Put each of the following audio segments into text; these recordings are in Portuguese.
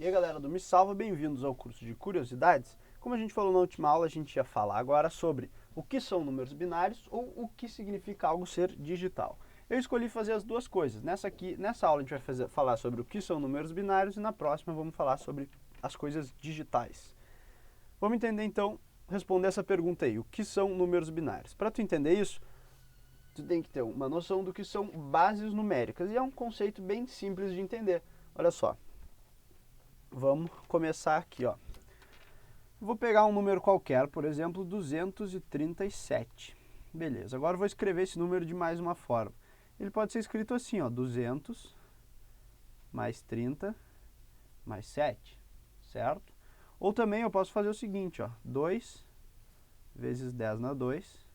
E aí galera do Me Salva, bem-vindos ao curso de Curiosidades. Como a gente falou na última aula, a gente ia falar agora sobre o que são números binários ou o que significa algo ser digital. Eu escolhi fazer as duas coisas. Nessa aula a gente vai falar sobre o que são números binários e na próxima vamos falar sobre as coisas digitais. Vamos entender então, responder essa pergunta aí, o que são números binários? Para tu entender isso, tu tem que ter uma noção do que são bases numéricas e é um conceito bem simples de entender. Olha só. Vamos começar aqui, ó. Vou pegar um número qualquer, por exemplo, 237. Beleza, agora eu vou escrever esse número de mais uma forma. Ele pode ser escrito assim, ó, 200 mais 30 mais 7, certo? Ou também eu posso fazer o seguinte, ó, 2 vezes 10 na 2,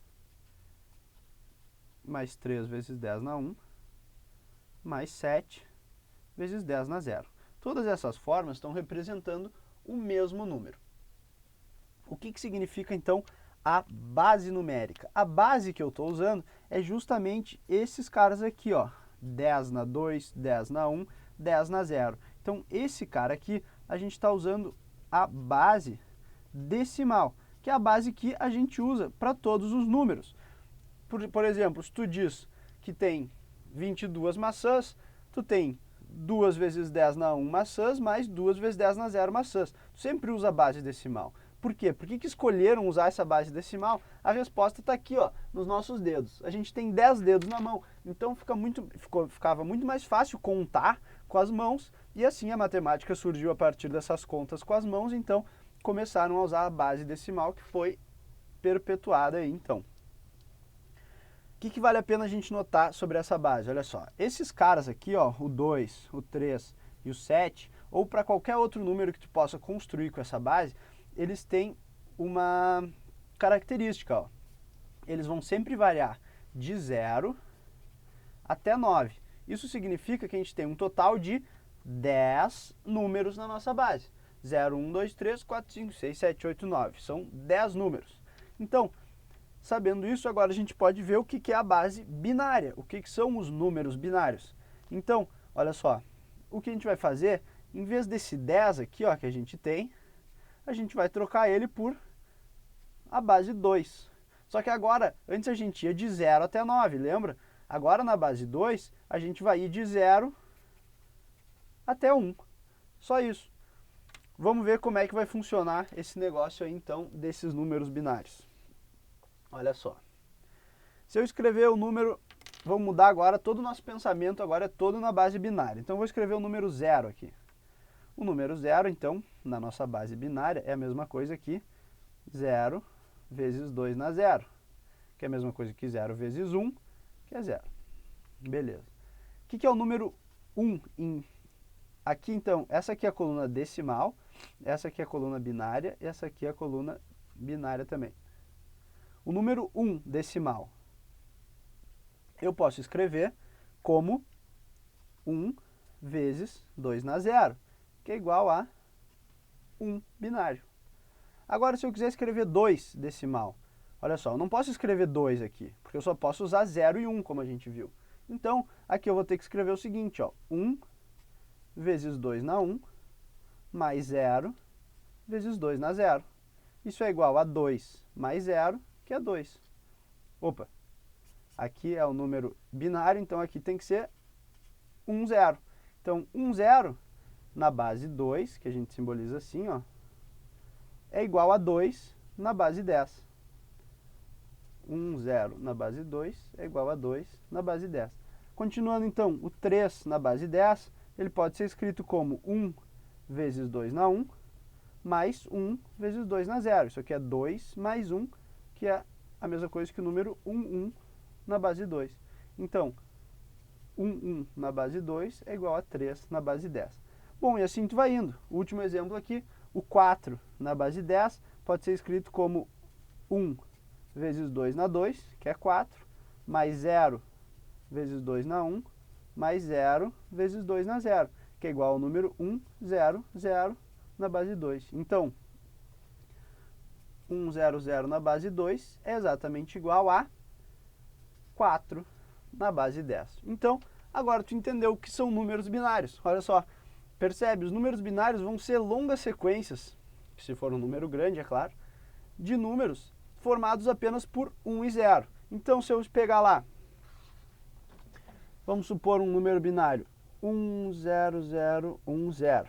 mais 3 vezes 10 na 1, mais 7 vezes 10 na 0. Todas essas formas estão representando o mesmo número. O que significa, então, a base numérica? A base que eu estou usando é justamente esses caras aqui, ó. 10 na 2, 10 na 1, 10 na 0. Então, esse cara aqui, a gente está usando a base decimal, que é a base que a gente usa para todos os números. Por exemplo, se tu diz que tem 22 maçãs, tu tem 2 vezes 10 na 1 maçãs, mais 2 vezes 10 na 0 maçãs. Tu sempre usa a base decimal. Por quê? Por que escolheram usar essa base decimal? A resposta está aqui, ó, nos nossos dedos. A gente tem 10 dedos na mão, então ficava muito mais fácil contar com as mãos, e assim a matemática surgiu a partir dessas contas com as mãos, então começaram a usar a base decimal, que foi perpetuada aí, então. O que vale a pena a gente notar sobre essa base? Olha só, esses caras aqui, ó, o 2, o 3 e o 7, ou para qualquer outro número que tu possa construir com essa base, eles têm uma característica, ó. Eles vão sempre variar de 0 até 9. Isso significa que a gente tem um total de 10 números na nossa base. 0, 1, 2, 3, 4, 5, 6, 7, 8, 9. São 10 números. Então, sabendo isso, agora a gente pode ver o que é a base binária, o que são os números binários. Então, olha só, o que a gente vai fazer, em vez desse 10 aqui, ó, que a gente tem, a gente vai trocar ele por a base 2. Só que agora, antes a gente ia de 0 até 9, lembra? Agora na base 2, a gente vai ir de 0 até 1. Só isso. Vamos ver como é que vai funcionar esse negócio aí, então, desses números binários. Olha só. Se eu escrever o número, vamos mudar agora, todo o nosso pensamento agora é todo na base binária. Então eu vou escrever o número 0 aqui. O número 0, então, na nossa base binária, é a mesma coisa que 0 vezes 2 na 0, que é a mesma coisa que 0 vezes 1, que é 0. Beleza. O que é o número 1? Aqui, então, essa aqui é a coluna decimal, essa aqui é a coluna binária, e essa aqui é a coluna binária também. O número 1 decimal, eu posso escrever como 1 vezes 2 na 0, que é igual a 1 binário. Agora, se eu quiser escrever 2 decimal, olha só, eu não posso escrever 2 aqui, porque eu só posso usar 0 e 1, como a gente viu. Então, aqui eu vou ter que escrever o seguinte, ó, 1 vezes 2 na 1, mais 0 vezes 2 na 0. Isso é igual a 2 mais 0, que é 2. Opa, aqui é o número binário, então aqui tem que ser 1, 0. Então, 1, 0 na base 2, que a gente simboliza assim, ó, é igual a 2 na base 10. 1, 0 na base 2 é igual a 2 na base 10. Continuando, então, o 3 na base 10, ele pode ser escrito como 1 vezes 2 na 1, mais 1 vezes 2 na 0. Isso aqui é 2 mais 1, que é a mesma coisa que o número 1, 1 na base 2. Então, 1, 1 na base 2 é igual a 3 na base 10. Bom, e assim tu vai indo. O último exemplo aqui, o 4 na base 10 pode ser escrito como 1 vezes 2 na 2, que é 4, mais 0 vezes 2 na 1, mais 0 vezes 2 na 0, que é igual ao número 1, 0, 0 na base 2. Então, 1, 0, 0 na base 2 é exatamente igual a 4 na base 10. Então, agora tu entendeu o que são números binários. Olha só, Percebe? Os números binários vão ser longas sequências, se for um número grande, é claro, de números formados apenas por 1 e 0. Então, se eu pegar lá, vamos supor um número binário, 1, 0, 0, 1, 0.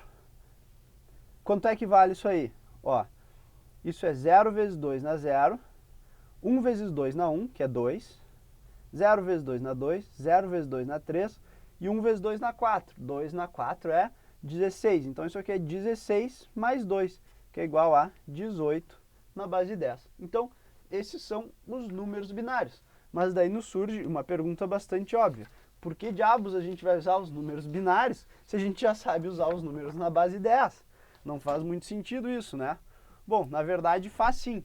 Quanto é que vale isso aí? Ó, isso é 0 vezes 2 na 0, 1 vezes 2 na 1, que é 2, 0 vezes 2 na 2, 0 vezes 2 na 3 e 1 vezes 2 na 4. 2 na 4 é 16. Então, isso aqui é 16 mais 2, que é igual a 18 na base de 10. Então, esses são os números binários. Mas daí nos surge uma pergunta bastante óbvia. Por que diabos a gente vai usar os números binários se a gente já sabe usar os números na base 10? Não faz muito sentido isso, né? Bom, na verdade faz sim.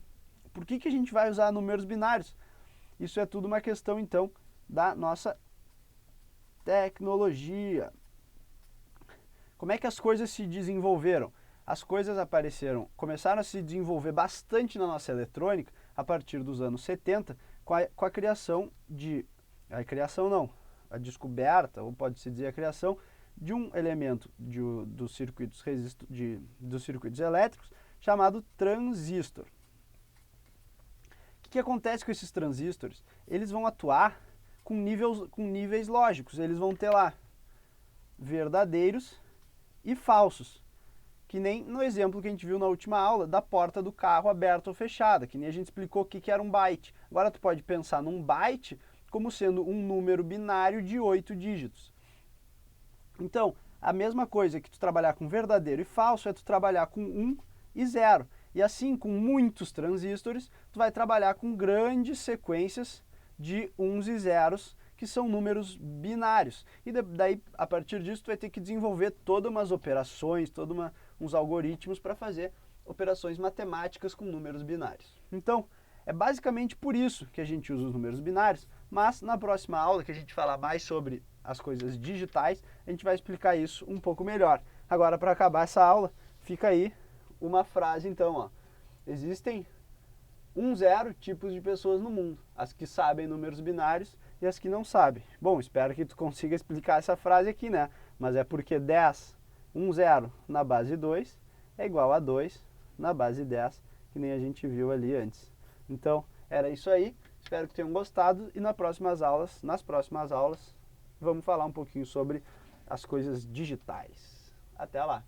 Por que a gente vai usar números binários? Isso é tudo uma questão, então, da nossa tecnologia. Como é que as coisas se desenvolveram? As coisas começaram a se desenvolver bastante na nossa eletrônica a partir dos anos 70, com a criação de... a descoberta, ou pode-se dizer a criação, de um elemento dos circuitos elétricos chamado transistor. O que acontece com esses transistores? Eles vão atuar com níveis lógicos, eles vão ter lá verdadeiros e falsos, que nem no exemplo que a gente viu na última aula da porta do carro aberta ou fechada, que nem a gente explicou o que era um byte. Agora tu pode pensar num byte como sendo um número binário de 8 dígitos. Então, a mesma coisa que tu trabalhar com verdadeiro e falso é tu trabalhar com 1 e 0. E assim, com muitos transistores, tu vai trabalhar com grandes sequências de 1s e 0s, que são números binários. E daí, a partir disso, tu vai ter que desenvolver todas umas operações, uns algoritmos para fazer operações matemáticas com números binários. Então, é basicamente por isso que a gente usa os números binários, mas na próxima aula, que a gente falar mais sobre as coisas digitais, a gente vai explicar isso um pouco melhor. Agora, para acabar essa aula, fica aí uma frase, então, ó. Existem 0 tipos de pessoas no mundo, as que sabem números binários e as que não sabem. Bom, espero que tu consiga explicar essa frase aqui, né? Mas é porque 0 na base 2 é igual a 2 na base 10, que nem a gente viu ali antes. Então, era isso aí. Espero que tenham gostado e nas próximas aulas, vamos falar um pouquinho sobre as coisas digitais. Até lá!